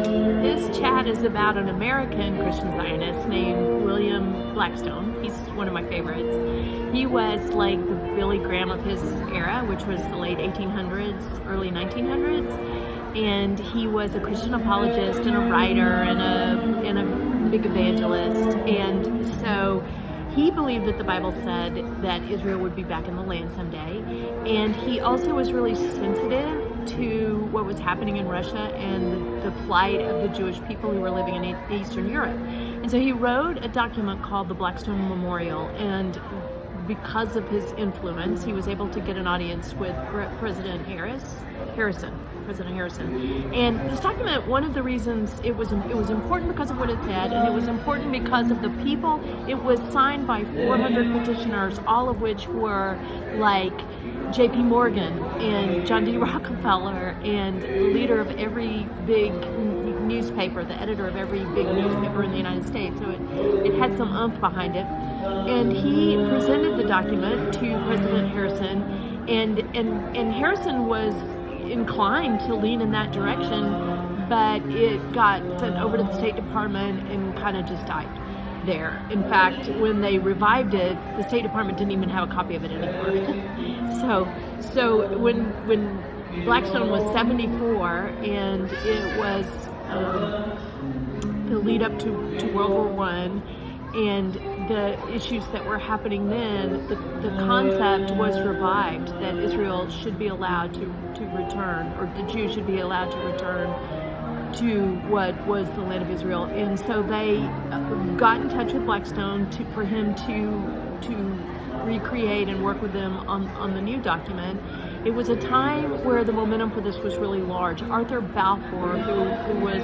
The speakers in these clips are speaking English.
This chat is about an American Christian Zionist named William Blackstone. He's one of my favorites. He was like the Billy Graham of his era, which was the late 1800s, early 1900s. And he was a Christian apologist and a writer and a big evangelist. And so he believed that the Bible said that Israel would be back in the land someday. And he also was really sensitive to what was happening in Russia and the plight of the Jewish people who were living in Eastern Europe. And so he wrote a document called the Blackstone Memorial, and because of his influence, he was able to get an audience with President Harrison. And this document, one of the reasons it was important because of what it said, and it was important because of the people. It was signed by 400 petitioners, all of which were like J.P. Morgan and John D. Rockefeller and the leader of every big newspaper, the editor of every big newspaper in the United States. So it had some oomph behind it. And he presented the document to President Harrison, and Harrison was inclined to lean in that direction, but it got sent over to the State Department and kind of just died there. In fact, when they revived it, the State Department didn't even have a copy of it anymore. So when Blackstone was 74, and it was the lead up to World War I, and the issues that were happening then, the concept was revived that Israel should be allowed to return, or the Jews should be allowed to return to what was the land of Israel. And so they got in touch with Blackstone for him to recreate and work with them on the new document. It was a time where the momentum for this was really large. Arthur Balfour, who was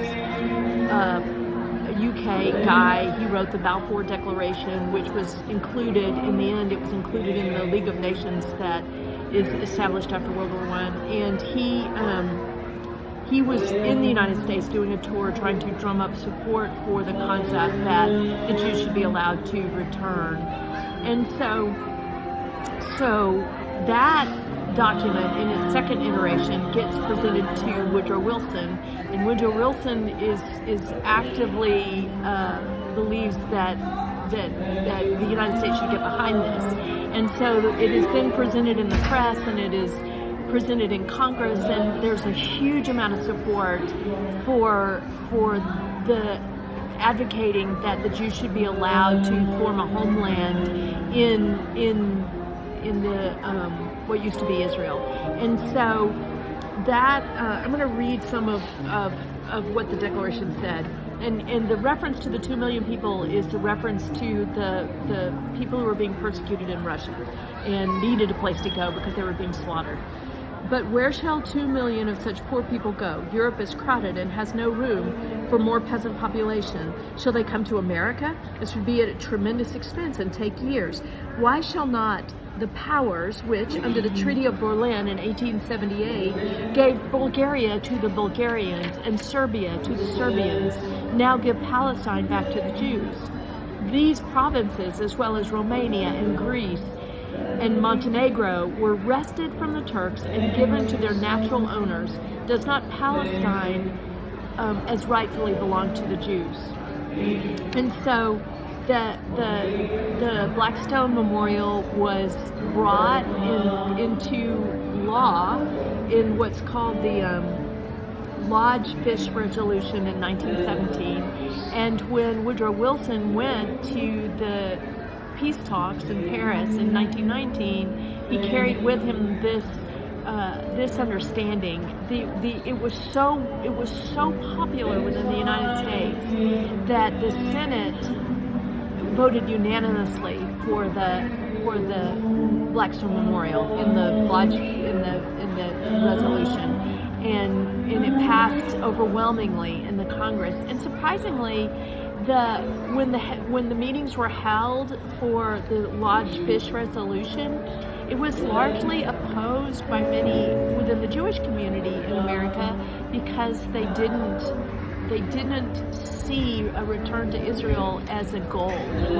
a UK guy, he wrote the Balfour Declaration, which was included, in the end, it was included in the League of Nations that is established after World War I. And he was in the United States doing a tour trying to drum up support for the concept that the Jews should be allowed to return. And so that document in its second iteration gets presented to Woodrow Wilson, and Woodrow Wilson is actively believes that the United States should get behind this. And so it is then presented in the press, and it is presented in Congress, and there's a huge amount of support for the advocating that the Jews should be allowed to form a homeland in the what used to be Israel. And so that I'm going to read some of what the Declaration said. And the reference to the 2 million people is the reference to the people who were being persecuted in Russia and needed a place to go because they were being slaughtered. But where shall 2 million of such poor people go? Europe is crowded and has no room for more peasant population. Shall they come to America? This would be at a tremendous expense and take years. Why shall not the powers which, under the Treaty of Berlin in 1878, gave Bulgaria to the Bulgarians and Serbia to the Serbians, now give Palestine back to the Jews? These provinces, as well as Romania and Greece and Montenegro, were wrested from the Turks and given to their natural owners. Does not Palestine as rightfully belong to the Jews? And so the Blackstone Memorial was brought into law in what's called the Lodge Fish Resolution in 1917. And when Woodrow Wilson went to the peace talks in Paris in 1919, he carried with him this understanding. It was so popular within the United States that the Senate voted unanimously for the Blackstone Memorial in the Lodge in the resolution, and it passed overwhelmingly in the Congress. And surprisingly, when the meetings were held for the Lodge Fish Resolution, it was largely opposed by many within the Jewish community in America because they didn't see a return to Israel as a goal. It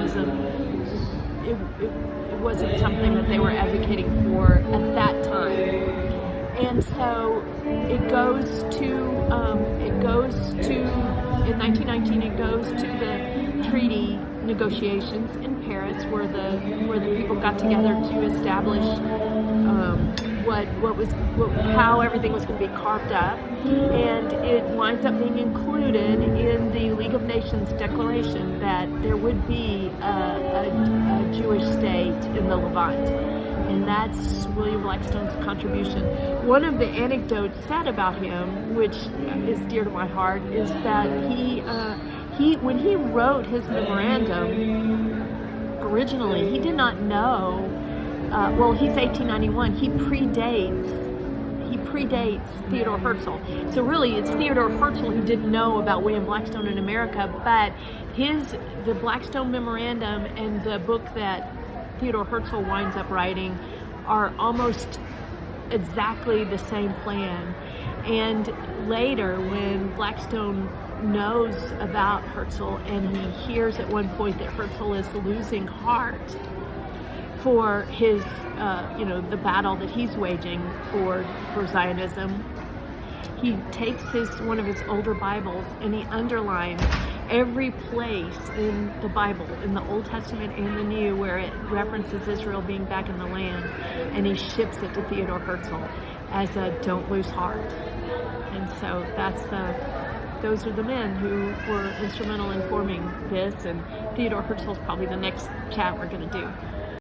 wasn't something that they were advocating for at that time. And so it goes to in 1919 it goes to the treaty negotiations in Paris, where the people got together to establish how everything was going to be carved up, and it winds up being included in the League of Nations declaration that there would be a Jewish state in the Levant. And that's William Blackstone's contribution. One of the anecdotes said about him, which is dear to my heart, is that when he wrote his memorandum, originally he did not know. He's 1891. He predates Theodore Herzl. So really, it's Theodore Herzl who didn't know about William Blackstone in America. But the Blackstone memorandum and the book that Theodore Herzl winds up writing are almost exactly the same plan. And later, when Blackstone knows about Herzl, and he hears at one point that Herzl is losing heart for his, the battle that he's waging for Zionism, he takes one of his older Bibles and he underlines every place in the Bible, in the Old Testament and the New, where it references Israel being back in the land, and he ships it to Theodore Herzl as a "don't lose heart." And so those are the men who were instrumental in forming this, and Theodore Herzl is probably the next chat we're going to do.